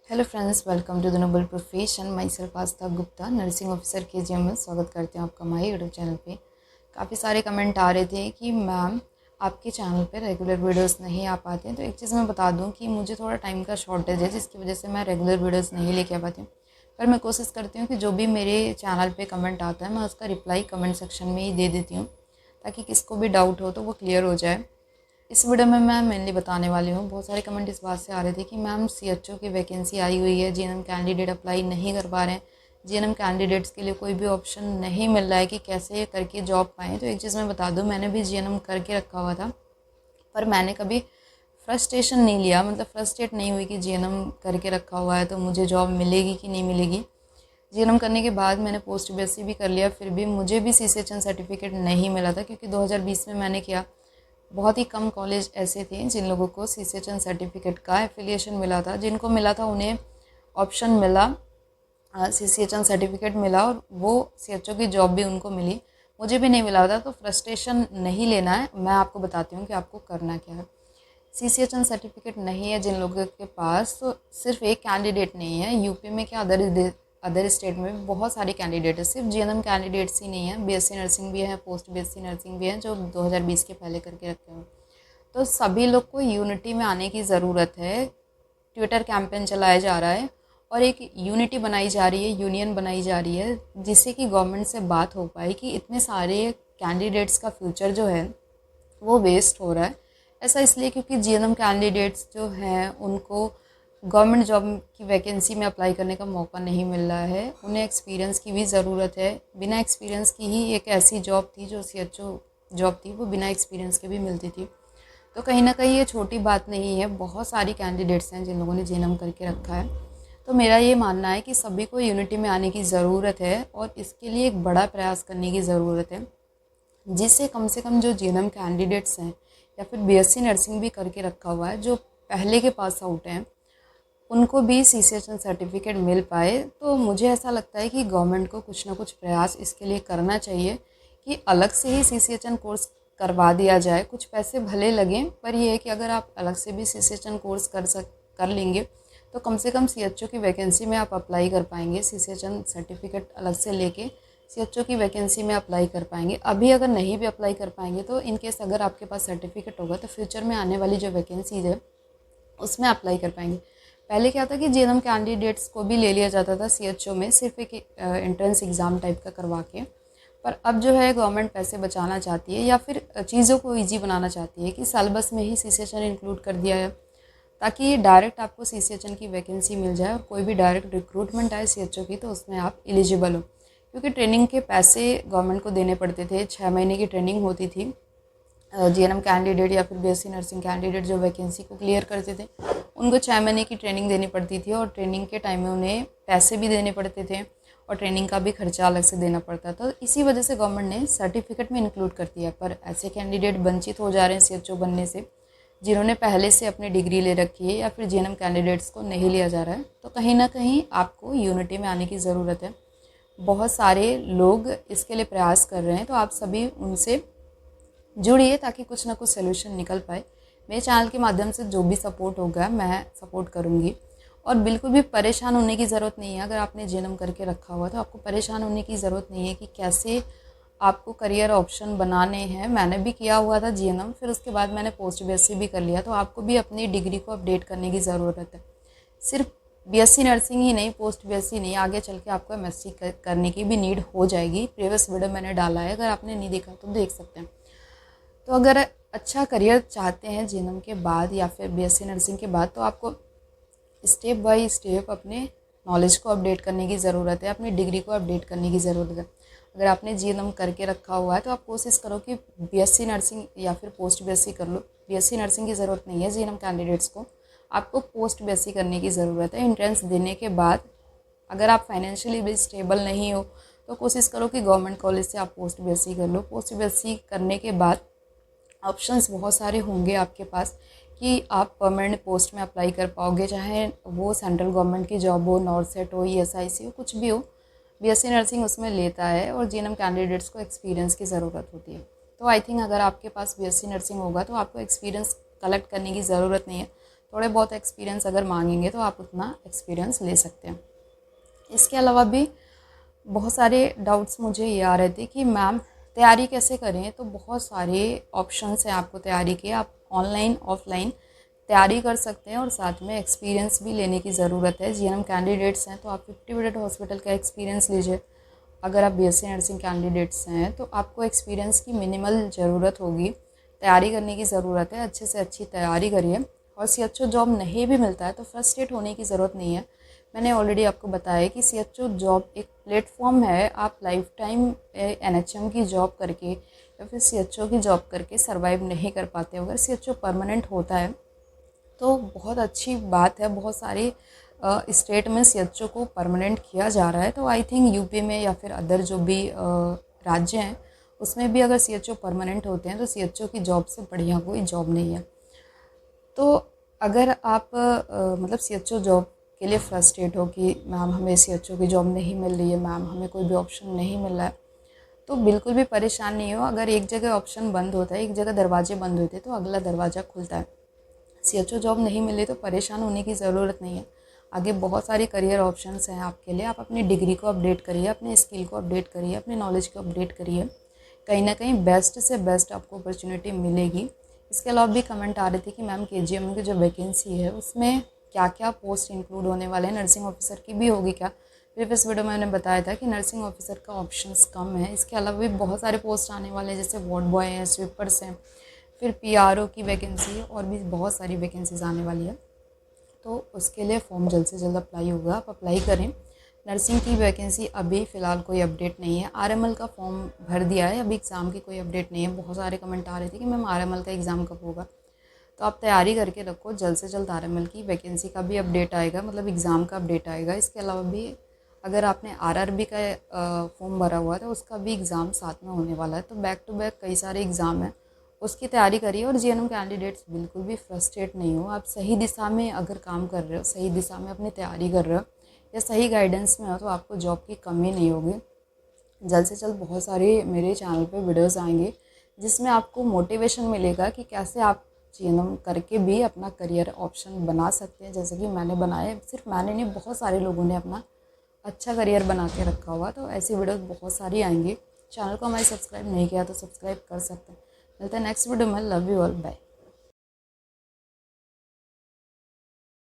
Hello friends, welcome to the noble profession. My self Astha Gupta, nursing officer के में स्वागत करते हैं आपका हमारे यूट्यूब चैनल पे। काफ़ी सारे कमेंट आ रहे थे कि मैम आपके चैनल पे रेगुलर वीडियोस नहीं आ पाते हैं। तो एक चीज़ मैं बता दूं कि मुझे थोड़ा टाइम का शॉर्टेज है, जिसकी वजह से मैं रेगुलर वीडियोस नहीं लेके आ पाती हूँ। पर मैं कोशिश करती हूँ कि जो भी मेरे चैनल पर कमेंट आता है मैं उसका रिप्लाई कमेंट सेक्शन में ही दे देती हूँ, ताकि किसको भी डाउट हो तो वो क्लियर हो जाए। इस वीडियो में मैं मेनली बताने वाली हूँ, बहुत सारे कमेंट इस बात से आ रहे थे कि मैम सीएचओ की वैकेंसी आई हुई है, जीएनएम कैंडिडेट अप्लाई नहीं कर पा रहे हैं, जीएनएम कैंडिडेट्स के लिए कोई भी ऑप्शन नहीं मिल रहा है कि कैसे करके जॉब पाएँ। तो एक चीज़ मैं बता दूँ, मैंने भी जीएनएम करके रखा हुआ था, पर मैंने कभी फ्रस्ट्रेशन नहीं लिया, मतलब फ्रस्ट्रेट नहीं हुई कि जीएनएम करके रखा हुआ है तो मुझे जॉब मिलेगी कि नहीं मिलेगी। जीएनएम करने के बाद मैंने पोस्ट बीएससी भी कर लिया, फिर भी मुझे भी सीसीएचएन सर्टिफिकेट नहीं मिला था, क्योंकि 2020 में मैंने किया। बहुत ही कम कॉलेज ऐसे थे जिन लोगों को सीसीएचएन सर्टिफिकेट का एफिलिएशन मिला था। जिनको मिला था उन्हें ऑप्शन मिला, सीसीएचएन सर्टिफिकेट मिला और वो सीएचओ की जॉब भी उनको मिली। मुझे भी नहीं मिला था, तो फ्रस्ट्रेशन नहीं लेना है। मैं आपको बताती हूँ कि आपको करना क्या है। सीसीएचएन सर्टिफिकेट नहीं है जिन लोगों के पास, तो सिर्फ एक कैंडिडेट नहीं है, यूपी में क्या अदर स्टेट में भी बहुत सारे कैंडिडेट है। सिर्फ जीएनएम कैंडिडेट्स ही नहीं है, बीएससी नर्सिंग भी है, पोस्ट बीएससी नर्सिंग भी है, जो 2020 के पहले करके रखे हुए। तो सभी लोग को यूनिटी में आने की ज़रूरत है। ट्विटर कैंपेन चलाया जा रहा है और एक यूनिटी बनाई जा रही है, यूनियन बनाई जा रही है, जिससे कि गवर्नमेंट से बात हो पाए कि इतने सारे कैंडिडेट्स का फ्यूचर जो है वो वेस्ट हो रहा है। ऐसा इसलिए क्योंकि जीएनएम कैंडिडेट्स जो हैं उनको गवर्नमेंट जॉब की वैकेंसी में अप्लाई करने का मौका नहीं मिल रहा है। उन्हें एक्सपीरियंस की भी ज़रूरत है। बिना एक्सपीरियंस की ही एक ऐसी जॉब थी जो सीएचओ जॉब थी, वो बिना एक्सपीरियंस के भी मिलती थी। तो कहीं ना कहीं ये छोटी बात नहीं है, बहुत सारी कैंडिडेट्स हैं जिन लोगों ने जीएनएम करके रखा है। तो मेरा ये मानना है कि सभी को यूनिटी में आने की ज़रूरत है और इसके लिए एक बड़ा प्रयास करने की ज़रूरत है, जिससे कम से कम जो जीएनएम कैंडिडेट्स हैं या फिर बीएससी नर्सिंग भी करके रखा हुआ है, जो पहले के पास आउट हैं, उनको भी सीसीएचएन सर्टिफिकेट मिल पाए। तो मुझे ऐसा लगता है कि गवर्नमेंट को कुछ ना कुछ प्रयास इसके लिए करना चाहिए कि अलग से ही सीसीएचएन कोर्स करवा दिया जाए। कुछ पैसे भले लगें, पर यह है कि अगर आप अलग से भी सीसीएचएन कोर्स कर लेंगे तो कम से कम सीएचओ की वैकेंसी में आप अप्लाई कर पाएंगे। सीसीएचएन सर्टिफिकेट अलग से लेके सीएचओ की वैकेंसी में अप्लाई कर पाएंगे। अभी अगर नहीं भी अप्लाई कर पाएंगे तो इनकेस अगर आपके पास सर्टिफिकेट होगा तो फ्यूचर में आने वाली जो वैकेंसीज है उसमें अप्लाई कर पाएंगे। पहले क्या था कि जीएनएम कैंडिडेट्स को भी ले लिया जाता था सीएचओ में, सिर्फ एक एंट्रेंस एग्ज़ाम टाइप का करवा के। पर अब जो है गवर्नमेंट पैसे बचाना चाहती है या फिर चीज़ों को ईजी बनाना चाहती है कि सिलेबस में ही सीसीएचएन इंक्लूड कर दिया है, ताकि डायरेक्ट आपको सीसीएचएन की वैकेंसी मिल जाए और कोई भी डायरेक्ट रिक्रूटमेंट आए सीएचओ की तो उसमें आप एलिजिबल हो। क्योंकि ट्रेनिंग के पैसे गवर्नमेंट को देने पड़ते थे, 6 महीने की ट्रेनिंग होती थी। जीएनएम कैंडिडेट या फिर बीएससी नर्सिंग कैंडिडेट जो वैकेंसी को क्लियर करते थे उनको 6 महीने की ट्रेनिंग देनी पड़ती थी, और ट्रेनिंग के टाइम में उन्हें पैसे भी देने पड़ते थे और ट्रेनिंग का भी खर्चा अलग से देना पड़ता था। तो इसी वजह से गवर्नमेंट ने सर्टिफिकेट में इंक्लूड कर दिया। पर ऐसे कैंडिडेट वंचित हो जा रहे हैं सीएचओ बनने से, जिन्होंने पहले से अपनी डिग्री ले रखी है, या फिर जीएनएम कैंडिडेट्स को नहीं लिया जा रहा है। तो कहीं ना कहीं आपको यूनिटी में आने की ज़रूरत है। बहुत सारे लोग इसके लिए प्रयास कर रहे हैं, तो आप सभी उनसे जुड़िए ताकि कुछ ना कुछ सोल्यूशन निकल पाए। मेरे चैनल के माध्यम से जो भी सपोर्ट होगा मैं सपोर्ट करूँगी, और बिल्कुल भी परेशान होने की ज़रूरत नहीं है। अगर आपने जीएनएम करके रखा हुआ तो आपको परेशान होने की ज़रूरत नहीं है कि कैसे आपको करियर ऑप्शन बनाने हैं। मैंने भी किया हुआ था जीएनएम, फिर उसके बाद मैंने पोस्ट बीएससी भी कर लिया। तो आपको भी अपनी डिग्री को अपडेट करने की ज़रूरत है। सिर्फ बीएससी नर्सिंग ही नहीं, पोस्ट बीएससी नहीं, आगे चल के आपको एमएससी करने की भी नीड हो जाएगी। प्रीवियस वीडियो मैंने डाला है, अगर आपने नहीं देखा तो देख सकते हैं। तो अगर अच्छा करियर चाहते हैं जीएनएम के बाद या फिर बीएससी नर्सिंग के बाद, तो आपको स्टेप बाय स्टेप अपने नॉलेज को अपडेट करने की ज़रूरत है, अपनी डिग्री को अपडेट करने की ज़रूरत है। अगर आपने जीएनएम करके रखा हुआ है तो आप कोशिश करो कि बीएससी नर्सिंग या फिर पोस्ट बीएससी कर लो। बीएससी नर्सिंग की ज़रूरत नहीं है जीएनएम कैंडिडेट्स को, आपको पोस्ट बीएससी करने की ज़रूरत है। एंट्रेंस देने के बाद अगर आप फाइनेंशियली भी स्टेबल नहीं हो तो कोशिश करो कि गवर्नमेंट कॉलेज से आप पोस्ट बीएससी कर लो। पोस्ट बीएससी करने के बाद ऑप्शंस बहुत सारे होंगे आपके पास कि आप परमानेंट पोस्ट में अप्लाई कर पाओगे, चाहे वो सेंट्रल गवर्नमेंट की जॉब हो, नॉर्सेट हो, ईएसआईसी हो, कुछ भी हो। बीएससी नर्सिंग उसमें लेता है और जीएनएम कैंडिडेट्स को एक्सपीरियंस की ज़रूरत होती है। तो आई थिंक अगर आपके पास बीएससी नर्सिंग होगा तो आपको एक्सपीरियंस कलेक्ट करने की ज़रूरत नहीं है। थोड़े बहुत एक्सपीरियंस अगर मांगेंगे तो आप उतना एक्सपीरियंस ले सकते हैं। इसके अलावा भी बहुत सारे डाउट्स मुझे ये आ रहे थे कि मैम तैयारी कैसे करें। तो बहुत सारे ऑप्शंस हैं आपको तैयारी के, आप ऑनलाइन ऑफलाइन तैयारी कर सकते हैं और साथ में एक्सपीरियंस भी लेने की ज़रूरत है। जीएनएम कैंडिडेट्स हैं तो आप 50 बेडेड हॉस्पिटल का एक्सपीरियंस लीजिए। अगर आप बीएससी नर्सिंग कैंडिडेट्स हैं तो आपको एक्सपीरियंस की मिनिमल ज़रूरत होगी, तैयारी करने की ज़रूरत है। अच्छे से अच्छी तैयारी करिए। और सीएचओ जॉब नहीं भी मिलता है तो फ्रस्ट्रेट होने की ज़रूरत नहीं है। मैंने ऑलरेडी आपको बताया कि सीएचओ जॉब एक प्लेटफॉर्म है। आप लाइफ टाइम एनएचएम की जॉब करके या फिर सीएचओ की जॉब करके सर्वाइव नहीं कर पाते। अगर सीएचओ परमानेंट होता है तो बहुत अच्छी बात है। बहुत सारे स्टेट में सीएचओ को परमानेंट किया जा रहा है। तो आई थिंक यूपी में या फिर अदर जो भी राज्य हैं उसमें भी अगर सीएचओ परमानेंट होते हैं तो सीएचओ की जॉब से बढ़िया कोई जॉब नहीं है। तो अगर आप मतलब सीएचओ जॉब के लिए फ्रस्ट्रेट हो कि मैम हमें सीएचओ की जॉब नहीं मिल रही है, मैम हमें कोई भी ऑप्शन नहीं मिल रहा है, तो बिल्कुल भी परेशान नहीं हो। अगर एक जगह ऑप्शन बंद होता है, एक जगह दरवाजे बंद होते हैं तो अगला दरवाज़ा खुलता है। सीएचओ जॉब नहीं मिले तो परेशान होने की ज़रूरत नहीं है। आगे बहुत सारे करियर ऑप्शंस हैं आपके लिए। आप अपनी डिग्री को अपडेट करिए, अपने स्किल को अपडेट करिए, अपने नॉलेज को अपडेट करिए। कहीं ना कहीं बेस्ट से बेस्ट आपको अपॉर्चुनिटी मिलेगी। इसके अलावा भी कमेंट आ रहे थे कि मैम केजीएम की जो वैकेंसी है उसमें क्या क्या पोस्ट इंक्लूड होने वाले हैं, नर्सिंग ऑफिसर की भी होगी क्या। प्रीवियस वीडियो में मैंने बताया था कि नर्सिंग ऑफिसर का ऑप्शंस कम है। इसके अलावा भी बहुत सारे पोस्ट आने वाले हैं, जैसे वार्ड बॉय हैं, स्वीपर्स हैं, फिर पीआरओ की वैकेंसी है और भी बहुत सारी वैकेंसीज आने वाली है। तो उसके लिए फॉर्म जल्द से जल्द अप्लाई होगा, आप अप्लाई करें। नर्सिंग की वैकेंसी अभी फ़िलहाल कोई अपडेट नहीं है। आरएमएल का फॉर्म भर दिया है, अभी एग्ज़ाम की कोई अपडेट नहीं है। बहुत सारे कमेंट आ रहे थे कि मैम आरएमएल का एग्ज़ाम कब होगा। तो आप तैयारी करके रखो, जल्द से जल्द आरएमएल की वैकेंसी का भी अपडेट आएगा, मतलब एग्ज़ाम का अपडेट आएगा। इसके अलावा भी अगर आपने आरआरबी का फॉर्म भरा हुआ है तो उसका भी एग्ज़ाम साथ में होने वाला है। तो बैक टू बैक कई सारे एग्ज़ाम हैं, उसकी तैयारी करिए। और जीएनएम कैंडिडेट्स बिल्कुल भी फ्रस्ट्रेट नहीं हो। आप सही दिशा में अगर काम कर रहे हो, सही दिशा में अपनी तैयारी कर रहे हो या सही गाइडेंस में हो तो आपको जॉब की कमी नहीं होगी। जल्द से जल्द बहुत सारे मेरे चैनल पे वीडियोस आएंगे जिसमें आपको मोटिवेशन मिलेगा कि कैसे आप जीएनएम करके भी अपना करियर ऑप्शन बना सकते हैं, जैसे कि मैंने बनाया। सिर्फ मैंने नहीं, बहुत सारे लोगों ने अपना अच्छा करियर बना के रखा हुआ। तो ऐसी वीडियोस बहुत सारी आएंगी। चैनल को हमारे सब्सक्राइब नहीं किया तो सब्सक्राइब कर सकते हैं। मिलते हैं नेक्स्ट वीडियो में। Love you all, bye.